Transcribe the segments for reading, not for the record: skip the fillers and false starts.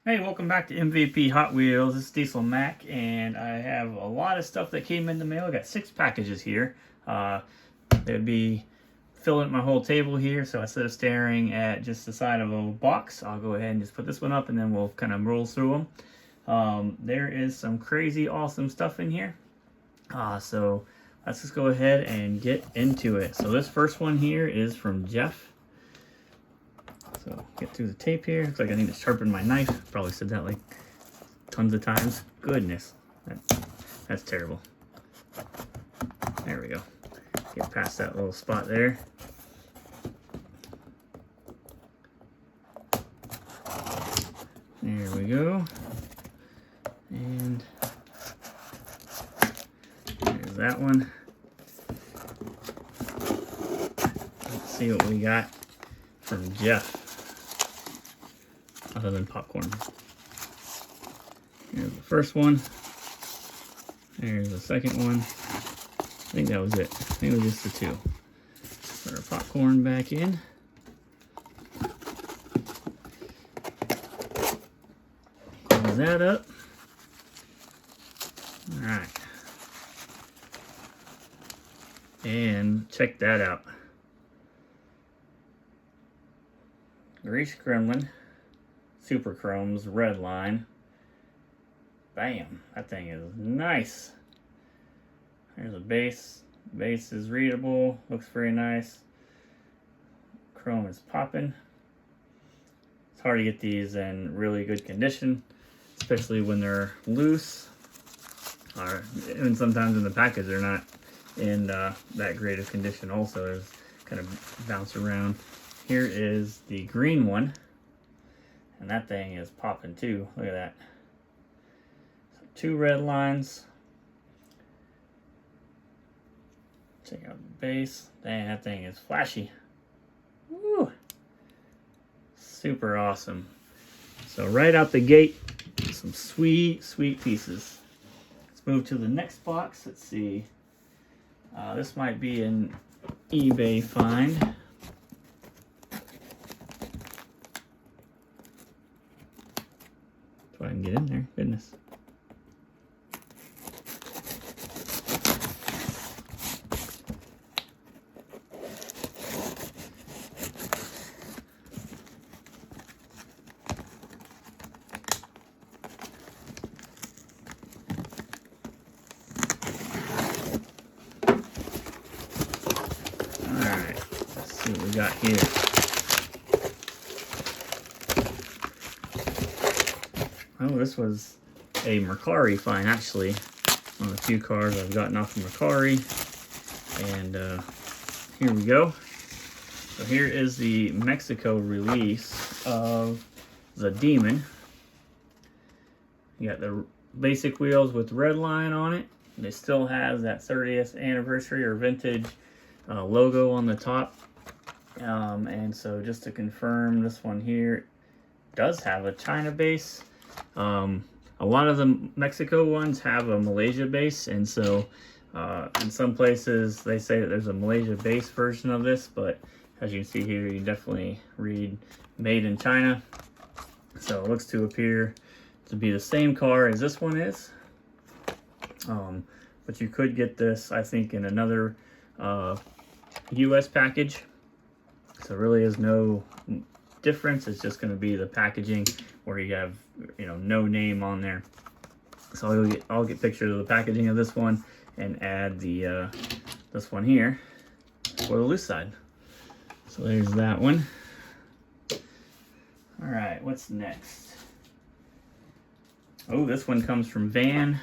Hey, welcome back to MVP Hot Wheels. This is Diesel Mac, and I have a lot of stuff that came in the mail. I got 6 packages here. They'd be filling my whole table here, so instead of staring at just the side of a box, I'll go ahead and just put this one up, and then we'll kind of roll through them. There is some crazy awesome stuff in here. So let's just go ahead and get into it. So this first one here is from Jeff. So get through the tape here. Looks like I need to sharpen my knife. Probably said that like tons of times. Goodness, that's terrible. There we go. Get past that little spot there. There we go. And there's that one. Let's see what we got from Jeff. Other than popcorn. Here's the first one. There's the second one. I think that was it. I think it was just the 2. Put our popcorn back in. Close that up. Alright. And check that out. Grease Gremlin. Super Chrome's red line. Bam, that thing is nice. There's a base. Base is readable, looks very nice. Chrome is popping. It's hard to get these in really good condition, especially when they're loose. Or even sometimes in the package they're not in that great of condition also. There's kind of bounce around. Here is the green one. And that thing is popping too. Look at that. So 2 red lines. Check out the base. Dang, that thing is flashy. Woo! Super awesome. So right out the gate, some sweet, sweet pieces. Let's move to the next box. Let's see. This might be an eBay find. I can get in there. Goodness. Alright, let's see what we got here. Oh, this was a Mercari find, actually. One of the few cars I've gotten off of Mercari. And here we go. So here is the Mexico release of the Demon. You got the basic wheels with red line on it. It still has that 30th anniversary or vintage logo on the top. And so just to confirm, this one here does have a China base. A lot of the Mexico ones have a Malaysia base, and so in some places they say that there's a Malaysia base version of this, but as you can see here, you definitely read made in China. So it looks to appear to be the same car as this one is. But you could get this, I think, in another US package. So really is no difference. It's just going to be the packaging where you have, you know, no name on there. So I'll get pictures of the packaging of this one and add the this one here for the loose side. So there's that one. All right, what's next? Oh, this one comes from Van.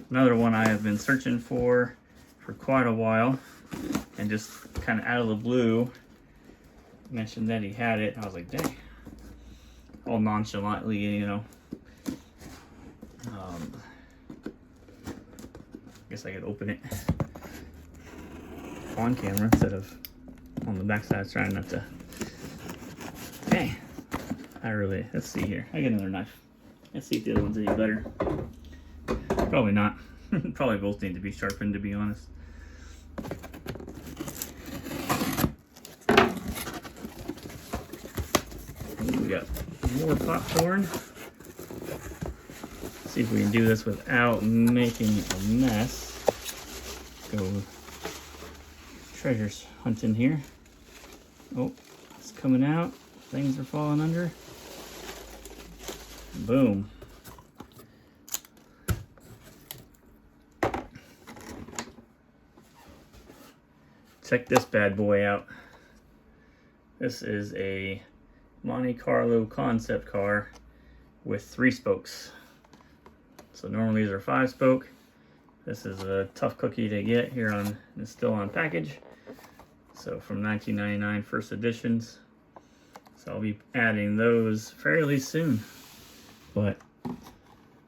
Another one I have been searching for quite a while, and just kind of out of the blue mentioned that he had it. I was like, dang. All nonchalantly, you know. Guess I could open it on camera instead of on the back side, trying not to. Dang. Let's see here. I get another knife. Let's see if the other one's any better. Probably not. Probably both need to be sharpened, to be honest. We got more popcorn. See if we can do this without making a mess. Go treasure hunting here. Oh, it's coming out. Things are falling under. Boom. Check this bad boy out. This is a Monte Carlo concept car with 3 spokes. So normally these are 5-spoke. This is a tough cookie to get here on, it's still on package. So from 1999 first editions. So I'll be adding those fairly soon. But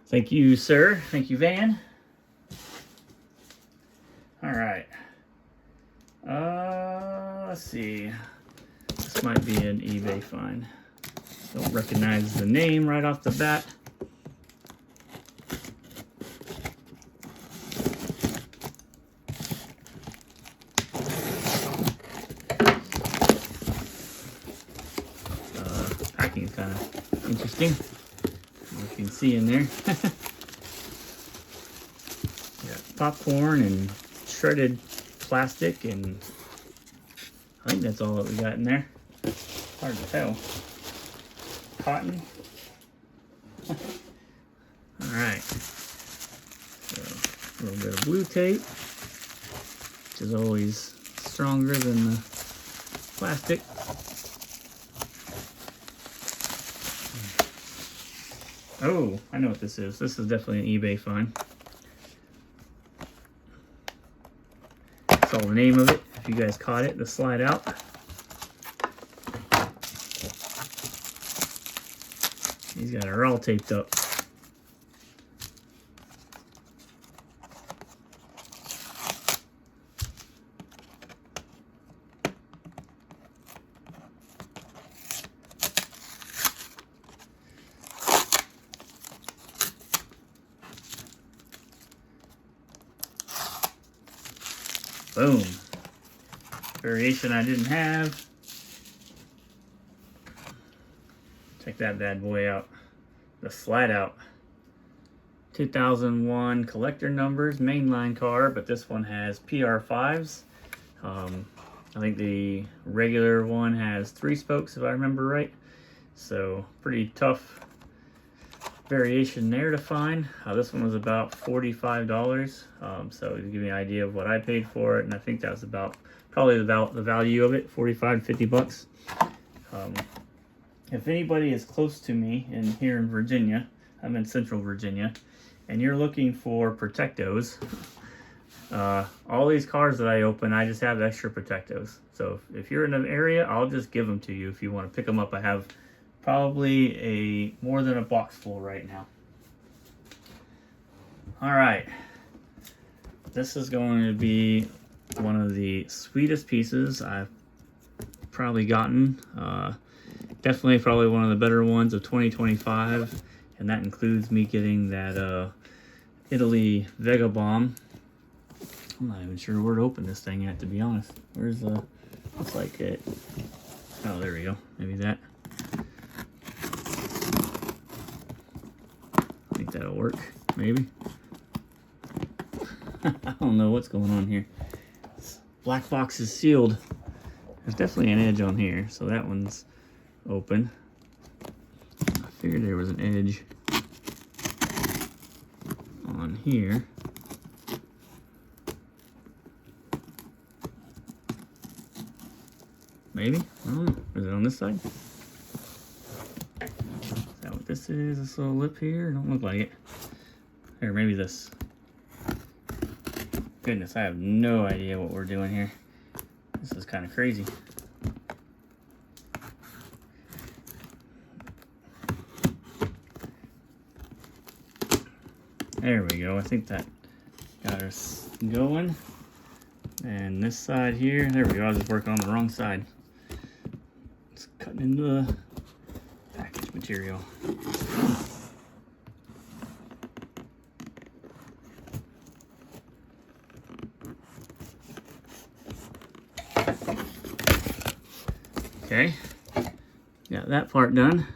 thank you, sir. Thank you, Van. All right. Let's see. This might be an eBay find. Don't recognize the name right off the bat. Packing is kind of interesting. You can see in there. Got popcorn and shredded plastic, and I think that's all that we got in there. Hard to tell. Cotton. Alright. So, a little bit of blue tape, which is always stronger than the plastic. Oh, I know what this is. This is definitely an eBay find. Saw the name of it, if you guys caught it, the slide out. These guys are all taped up. Boom. Variation I didn't have. Check that bad boy out. The slide out. 2001 collector numbers, mainline car, but this one has PR5s. I think the regular one has 3 spokes if I remember right. So pretty tough variation there to find. This one was about $45, so to give you an idea of what I paid for it, and I think that was probably about the value of it, 45 to 50 bucks. If anybody is close to me here in Virginia, I'm in Central Virginia, and you're looking for Protectos, all these cars that I open, I just have extra Protectos. So if you're in an area, I'll just give them to you if you want to pick them up. I have probably more than a box full right now. All right, this is going to be one of the sweetest pieces I've probably gotten. Definitely probably one of the better ones of 2025, and that includes me getting that Italy Vega Bomb. I'm not even sure where to open this thing at, to be honest. Where's the, looks like it, oh, there we go, maybe that. I think that'll work, maybe. I don't know what's going on here. This black box is sealed. There's definitely an edge on here, so that one's open. I figured there was an edge on here. Maybe? I don't know. Is it on this side? Is that what this is? This little lip here? Don't look like it. Or maybe this. Goodness, I have no idea what we're doing here. This is kind of crazy. There we go. I think that got us going. And this side here, there we go. I was just working on the wrong side. It's cutting into the package material. Okay, got that part done.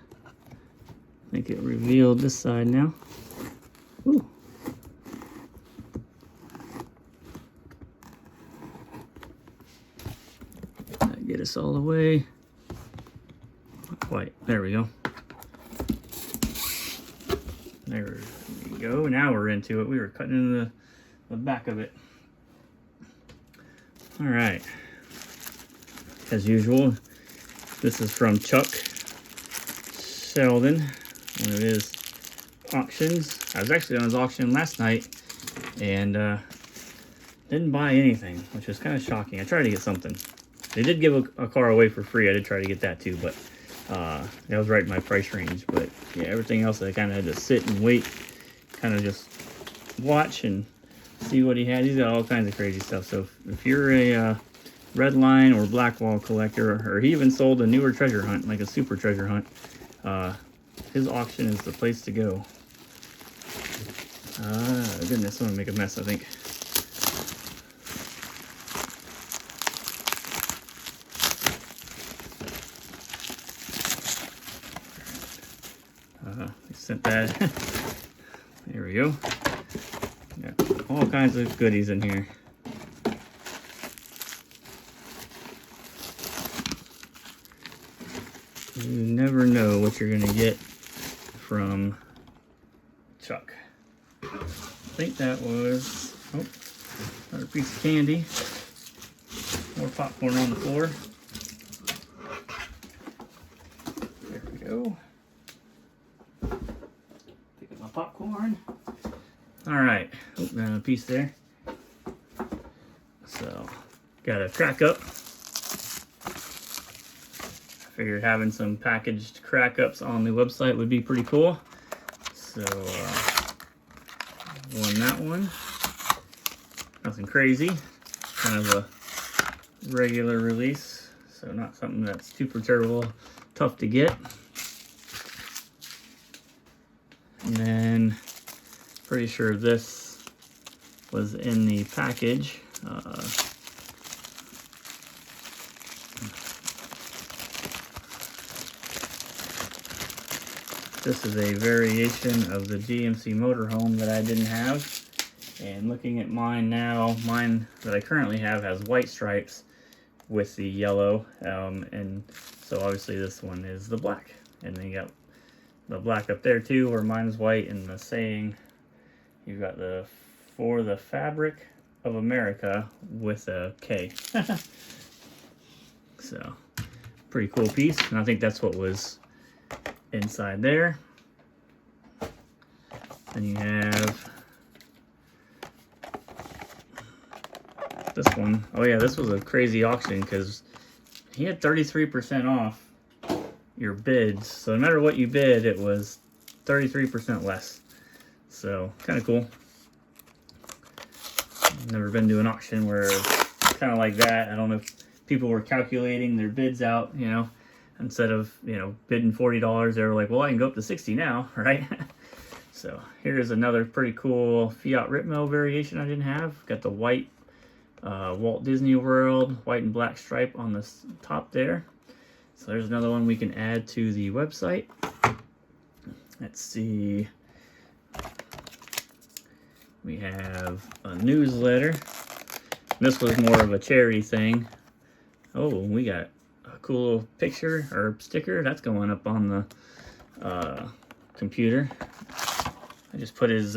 I think it revealed this side now. Ooh. Get us all the way. Not quite. There we go. There we go. Now we're into it. We were cutting into the back of it. All right. As usual, this is from Chuck Sheldon, one of his auctions. I was actually on his auction last night and didn't buy anything, which was kind of shocking. I tried to get something. They did give a car away for free. I did try to get that too, but that was right in my price range. But yeah, everything else I kind of had to sit and wait, kind of just watch and see what he had. He's got all kinds of crazy stuff. So if you're a red line or black wall collector, or he even sold a newer treasure hunt, like a super treasure hunt, his auction is the place to go. Goodness, I'm gonna make a mess, I think. I sent that. There we go. Got all kinds of goodies in here. You never know what you're gonna get from Chuck. I think that was, oh, another piece of candy. More popcorn on the floor. There we go. Pick up my popcorn. All right, oh, got a piece there. So, got a crack up. Figured having some packaged crack ups on the website would be pretty cool. So, won that one. Nothing crazy. Kind of a regular release. So not something that's super terrible, tough to get. And then, pretty sure this was in the package. This is a variation of the GMC motorhome that I didn't have. And looking at mine now, mine that I currently have has white stripes with the yellow. And so obviously this one is the black. And then you got the black up there too, where mine is white. And the saying, you've got the "For the Fabric of America" with a K. So, pretty cool piece. And I think that's what was inside there. Then you have this one. Oh yeah, this was a crazy auction because he had 33% off your bids. So no matter what you bid, it was 33% less. So kind of cool. Never been to an auction where it's kind of like that. I don't know if people were calculating their bids out, you know. Instead of, you know, bidding $40, they were like, well, I can go up to 60 now, right? So here's another pretty cool Fiat Ritmo variation I didn't have. Got the white Walt Disney World, white and black stripe on the top there. So there's another one we can add to the website. Let's see. We have a newsletter. This was more of a charity thing. Oh, we got cool picture or sticker that's going up on the computer. I just put his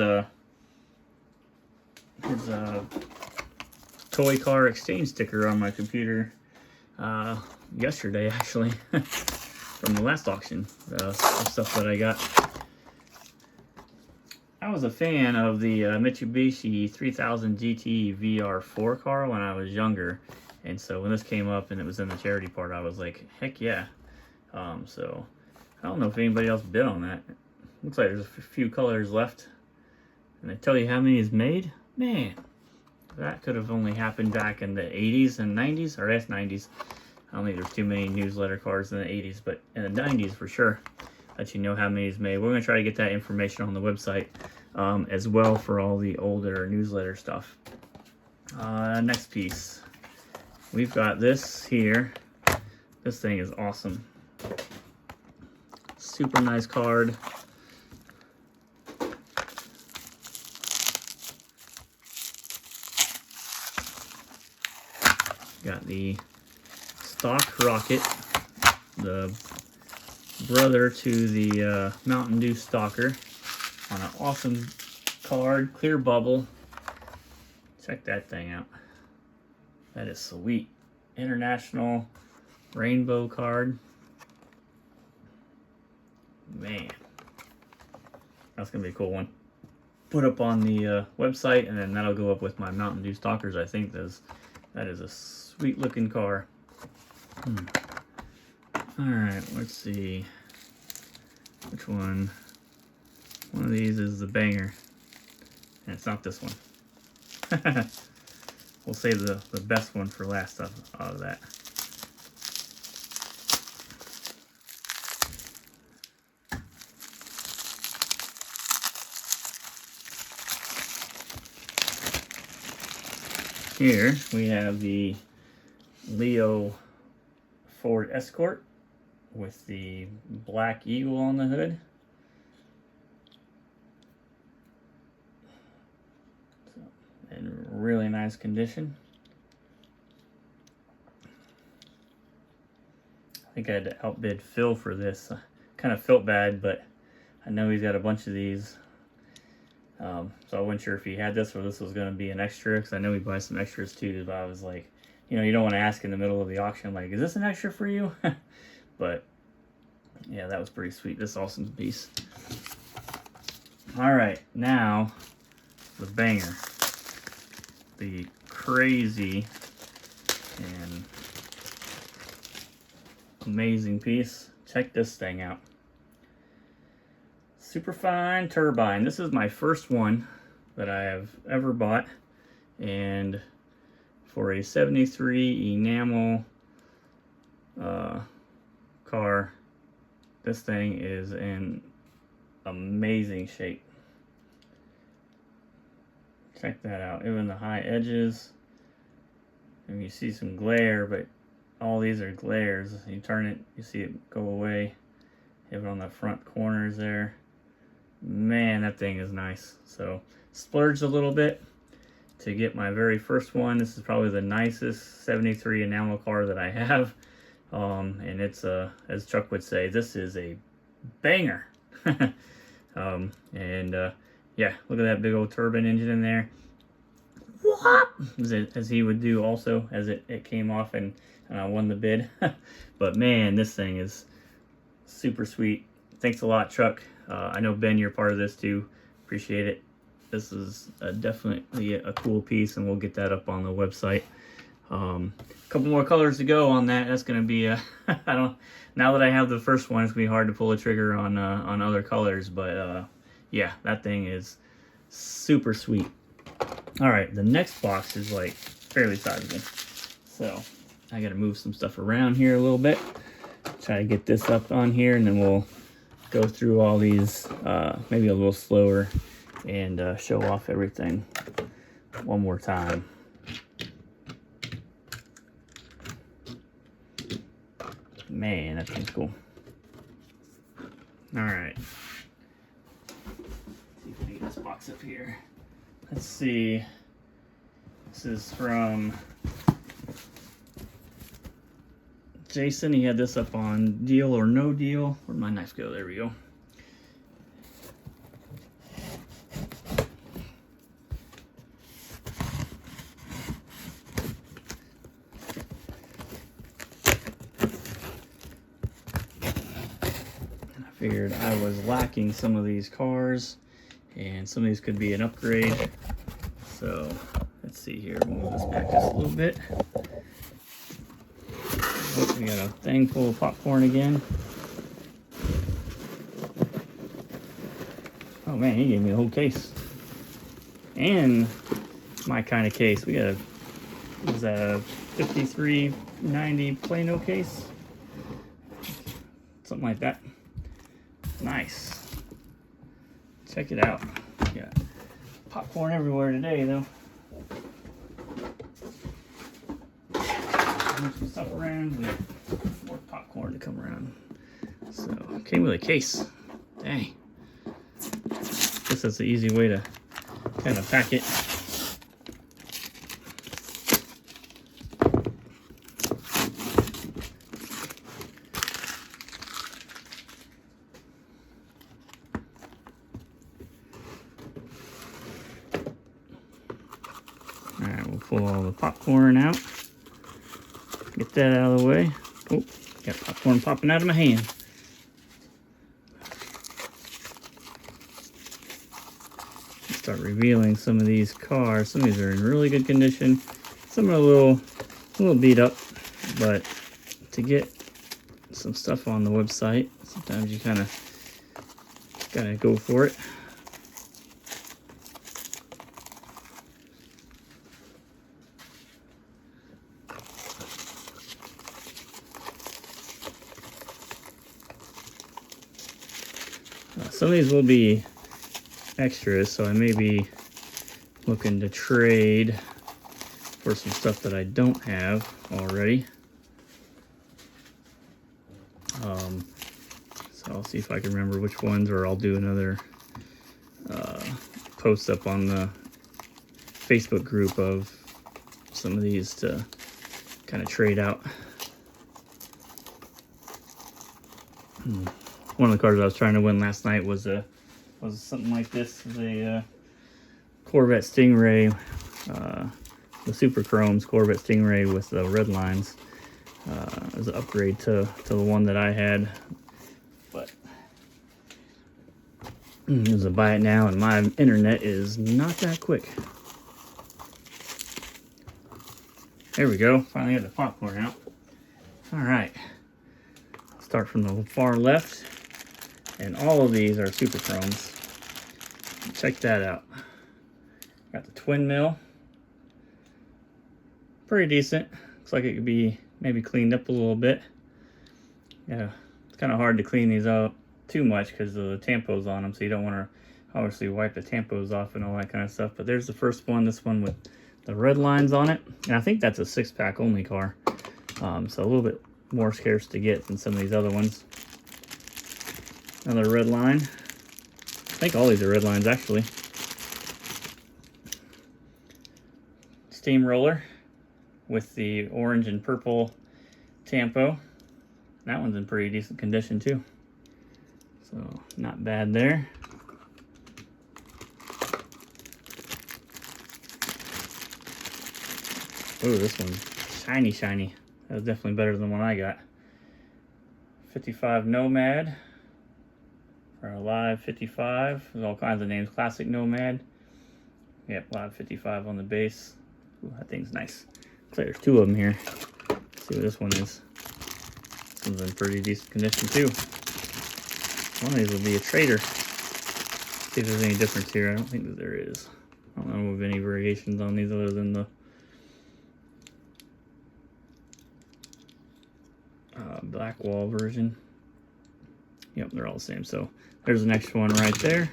toy car exchange sticker on my computer yesterday, actually, from the last auction. The stuff that I got. I was a fan of the Mitsubishi 3000 GT VR4 car when I was younger. And so when this came up and it was in the charity part, I was like, heck yeah. So I don't know if anybody else bid on that. Looks like there's a few colors left. And they tell you how many is made. Man, that could have only happened back in the 80s and 90s, or S90s. I don't think there's too many newsletter cars in the 80s, but in the 90s for sure. Let you know how many is made. We're going to try to get that information on the website as well for all the older newsletter stuff. Next piece. We've got this here. This thing is awesome. Super nice card. the stock Rocket, the brother to the Mountain Dew Stalker, on an awesome card, clear bubble. Check that thing out. That is sweet. International rainbow card. Man, that's gonna be a cool one. Put up on the website, and then that'll go up with my Mountain Dew Stalkers. I think that is a sweet looking car. All right, let's see which one. One of these is the banger, and it's not this one. We'll save the best one for last out of that. Here we have the Leo Ford Escort with the black eagle on the hood. In really nice condition. I think I had to outbid Phil for this. Kind of felt bad, but I know he's got a bunch of these. So I wasn't sure if he had this or this was going to be an extra, because I know he buys some extras too, but I was like, you know, you don't want to ask in the middle of the auction, like, is this an extra for you? But yeah, that was pretty sweet. This awesome piece. All right, now the banger. The crazy and amazing piece. Check this thing out. Superfine Turbine. This is my first one that I have ever bought, and for a 73 enamel car, this thing is in amazing shape. Check that out. Even the high edges, and you see some glare, but all these are glares. You turn it, you see it go away. Even on the front corners there. Man, that thing is nice. So splurged a little bit to get my very first one. This is probably the nicest 73 enamel car that I have. And it's as Chuck would say, this is a banger. Yeah, look at that big old turbine engine in there. Whoop! As he would do also as it came off and won the bid. But man, this thing is super sweet. Thanks a lot, Chuck. I know, Ben, you're part of this too. Appreciate it. This is definitely a cool piece, and we'll get that up on the website. A couple more colors to go on that. That's going to be now that I have the first one, it's going to be hard to pull a trigger on other colors, but yeah, that thing is super sweet. All right, the next box is like fairly sizable, so I got to move some stuff around here a little bit. Try to get this up on here, and then we'll go through all these maybe a little slower and show off everything one more time. Man, that thing's cool. All right. Let's see if we can get this box up here. Let's see. This is from Jason. He had this up on Deal or No Deal. Where'd my knife go? There we go. I figured I was lacking some of these cars, and some of these could be an upgrade. So let's see here. We'll move this back just a little bit. Oh, we got a thing full of popcorn again. Oh man, he gave me the whole case. And my kind of case. We got a 5390 Plano case. Something like that. Nice. Check it out. Yeah. Popcorn everywhere today though. Move some stuff around. We have more popcorn to come around. So came with a case. Dang. Guess that's the easy way to kind of pack it. pull all the popcorn out. Get that out of the way. Oh, got popcorn popping out of my hand. Start revealing some of these cars. Some of these are in really good condition. Some are a little beat up, but to get some stuff on the website, sometimes you kind of gotta go for it. Some of these will be extras, so I may be looking to trade for some stuff that I don't have already. So I'll see if I can remember which ones, or I'll do another post up on the Facebook group of some of these to kind of trade out. One of the cars I was trying to win last night was something like this, the Corvette Stingray, the Super Chromes Corvette Stingray with the red lines. As an upgrade to the one that I had, but it was a buy it now, and my internet is not that quick. There we go. Finally got the popcorn out. All right. Start from the far left, and all of these are Super Chromes. Check that out. Got the twin mill. Pretty decent. Looks like it could be maybe cleaned up a little bit. Yeah, it's kind of hard to clean these out too much because of the tampos on them, so you don't want to obviously wipe the tampos off and all that kind of stuff. But there's the first one, this one with the red lines on it, and I think that's a 6-pack only car, so a little bit more scarce to get than some of these other ones. Another red line. I think all these are red lines actually. Steamroller with the orange and purple tampo. That one's in pretty decent condition too, so not bad there. Oh, this one's shiny. That was definitely better than the one I got. 55 Nomad, or a Live 55. There's all kinds of names. Classic Nomad. Yep, Live 55 on the base. Ooh, that thing's nice. Looks like there's two of them here. Let's see what this one is. This one's in pretty decent condition too. One of these will be a trader. See if there's any difference here. I don't think that there is. I don't know of any variations on these other than the black wall version. Yep, they're all the same. So there's the next one right there.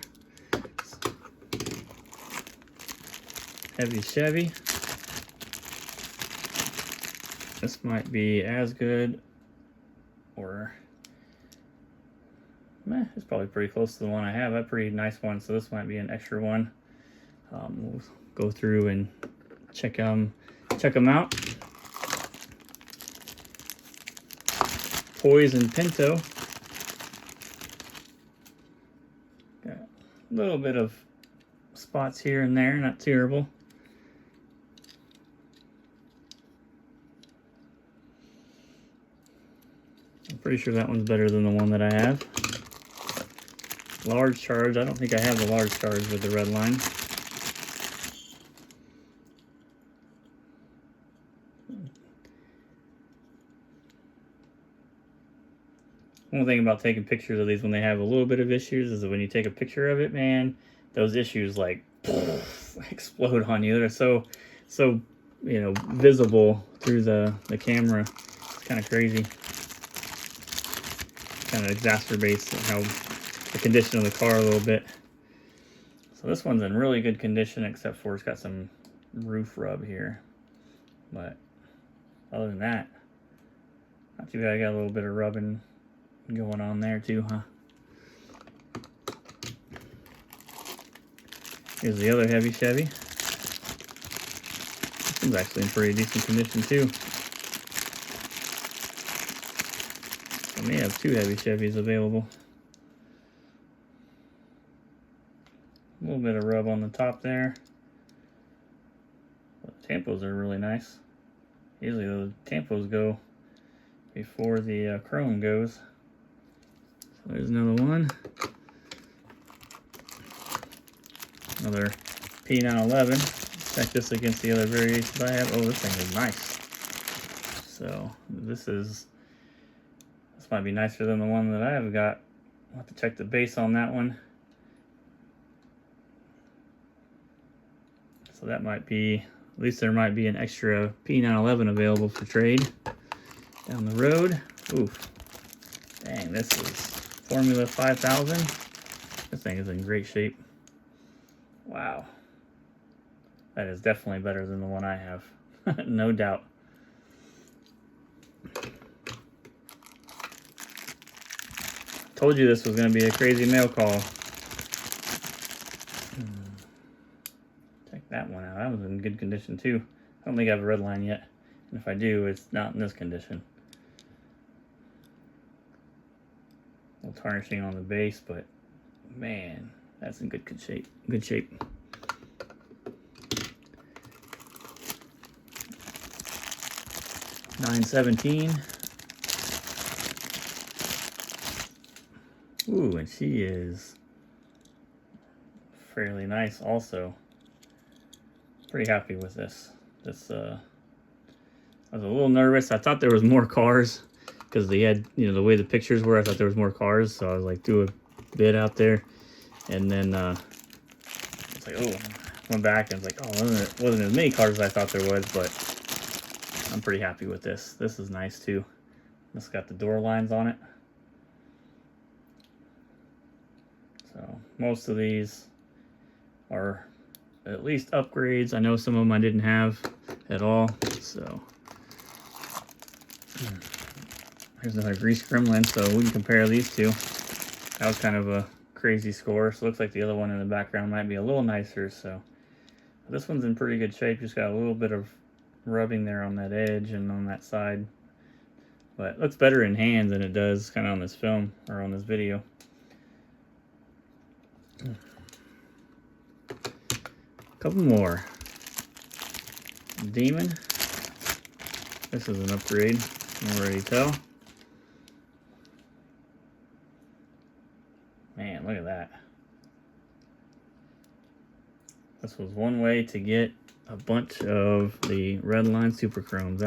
Heavy Chevy. This might be as good, or it's probably pretty close to the one I have. A pretty nice one, so this might be an extra one. We'll go through and check them out. Poison Pinto. Got a little bit of spots here and there, not terrible. I'm pretty sure that one's better than the one that I have. Large charge. I don't think I have the large charge with the red line. One thing about taking pictures of these when they have a little bit of issues is that when you take a picture of it, man, those issues like explode on you. They're so visible through the camera. It's kind of crazy. Kind of exacerbates how the condition of the car a little bit. So this one's in really good condition, except for it's got some roof rub here. But other than that, not too bad. I got a little bit of rubbing going on there too, huh? Here's the other heavy Chevy. This one's actually in pretty decent condition too. I may have two heavy Chevys available. A little bit of rub on the top there. But the Tampos are really nice. Usually the tampos go before the chrome goes. So there's another one. Another P911. Check this against the other variations I have. Oh, this thing is nice. So this might be nicer than the one that I have got. I'll have to check the base on that one. So that might be, at least there might be an extra P911 available for trade down the road. Oof. Dang, this is Formula 5000. This thing is in great shape. Wow. That is definitely better than the one I have. No doubt. Told you this was going to be a crazy mail call. Check that one out. That was in good condition too. I don't think I have a red line yet. And if I do, it's not in this condition. A little tarnishing on the base, but man, that's in good shape. Good shape. .917. Ooh, and she is fairly nice also. Pretty happy with this. I was a little nervous. I thought there was more cars because they had, you know, the way the pictures were, I thought there was more cars. So I was like, do a bid out there. And then it's like, oh, went back and was like, oh, it wasn't as many cars as I thought there was, but I'm pretty happy with this. This is nice too. It's got the door lines on it. So most of these are at least upgrades. I know some of them I didn't have at all. So here's another grease gremlin, so we can compare these two. That was kind of a crazy score. So it looks like the other one in the background might be a little nicer. So this one's in pretty good shape. Just got a little bit of rubbing there on that edge and on that side. But it looks better in hand than it does kind of on this film or on this video. Couple more. Demon. This is an upgrade, you can already tell. Man, look at that. This was one way to get a bunch of the Redline Super Chromes.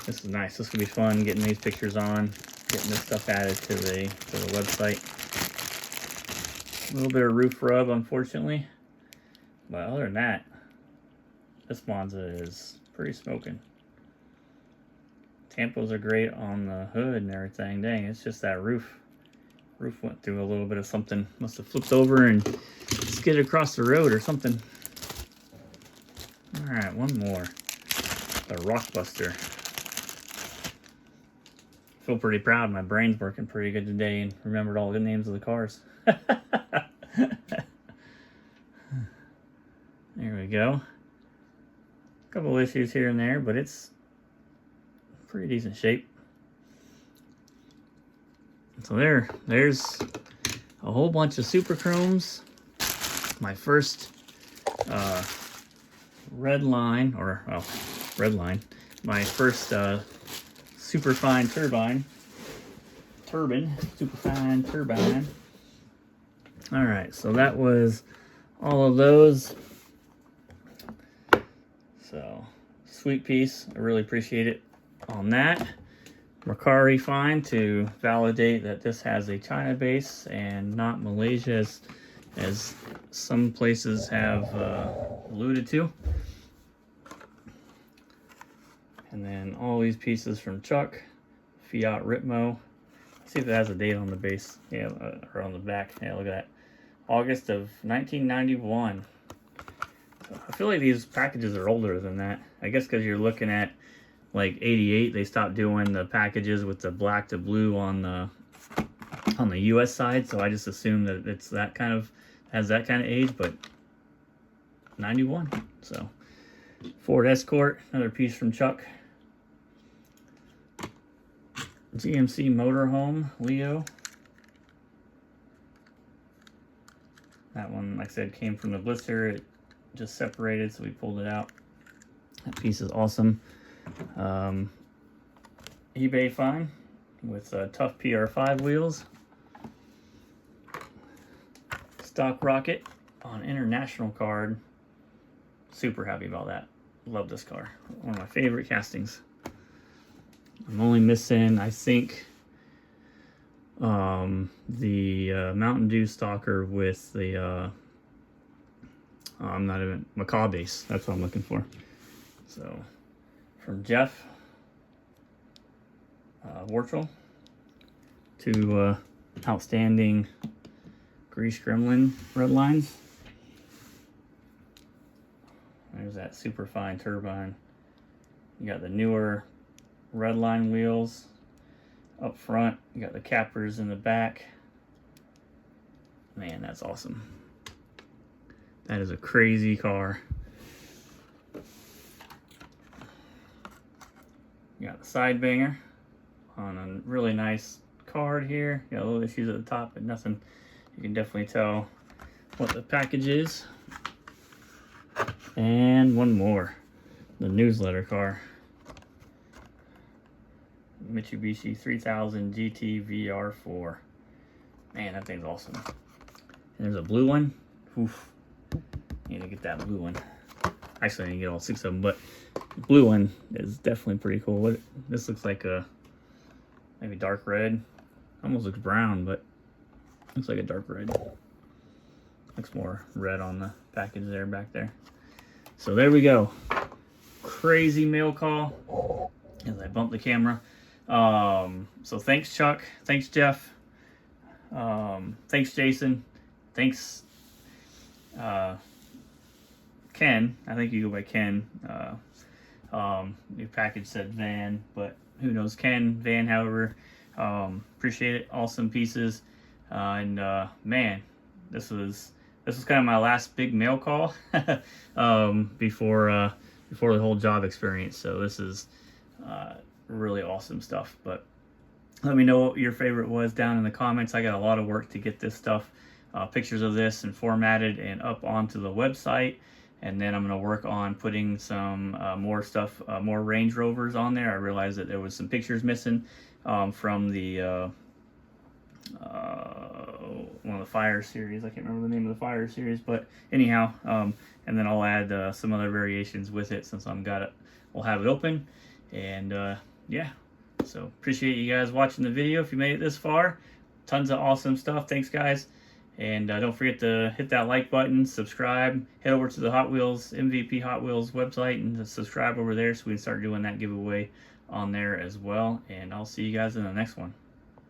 This is nice. This will be fun getting these pictures on, getting this stuff added to the website. A little bit of roof rub, unfortunately. But other than that, this Monza is pretty smoking. Tampos are great on the hood and everything. Dang, it's just that roof. Roof went through a little bit of something. Must have flipped over and skidded across the road or something. Alright, one more. The Rockbuster. Feel pretty proud. My brain's working pretty good today and remembered all the names of the cars. There we go. A couple issues here and there, but it's pretty decent shape. So there's a whole bunch of Super Chromes. My first Redline, or well, Redline. My first superfine superfine turbine. All right, so that was all of those. So, sweet piece. I really appreciate it on that. Mercari Fine to validate that this has a China base and not Malaysia, as some places have alluded to. And then all these pieces from Chuck, Fiat Ritmo. Let's see if it has a date on the base. Yeah, or on the back. Yeah, look at that. August of 1991. I feel like these packages are older than that. I guess because you're looking at like 88, they stopped doing the packages with the black to blue on the US side, so I just assume that it's that kind of, has that kind of age, but 91. So Ford Escort, another piece from Chuck. GMC Motorhome Leo. That one, like I said, came from the blister. It just separated, so we pulled it out. That piece is awesome. eBay find with tough PR5 wheels. Stock Rocket on international card. Super happy about that. Love this car. One of my favorite castings. I'm only missing, I think, the Mountain Dew Stalker with the I'm not even Macaw base. That's what I'm looking for. So from Jeff Worchel to outstanding Grease Gremlin red lines. There's that super fine turbine. You got the newer red line wheels up front. You got the cappers in the back. Man, that's awesome. That is a crazy car. You got the side banger on a really nice card here. You got little issues at the top, but nothing. You can definitely tell what the package is. And one more, the newsletter car. Mitsubishi 3000 GT VR4. Man, that thing's awesome. And there's a blue one. Oof. Need to get that blue one. Actually, I need to get all 6 of them, but the blue one is definitely pretty cool. This looks like a maybe dark red. Almost looks brown, but looks like a dark red. Looks more red on the package there, back there. So there we go. Crazy mail call as I bump the camera. So thanks, Chuck. Thanks, Jeff. Thanks, Jason. Thanks, Ken. I think you go by Ken. Your package said Van, but who knows? Ken, Van, however. Appreciate it. Awesome pieces. Man, this was kind of my last big mail call before the whole job experience. So this is really awesome stuff. But let me know what your favorite was down in the comments. I got a lot of work to get this stuff, pictures of this, and formatted and up onto the website. And then I'm going to work on putting some more stuff, more Range Rovers on there. I realized that there was some pictures missing from the one of the Fire series. I can't remember the name of the Fire series, but anyhow, and then I'll add some other variations with it since we'll have it open. And yeah, so appreciate you guys watching the video. If you made it this far, tons of awesome stuff. Thanks, guys. And don't forget to hit that like button, subscribe, head over to the Hot Wheels, MVP Hot Wheels website, and subscribe over there so we can start doing that giveaway on there as well. And I'll see you guys in the next one.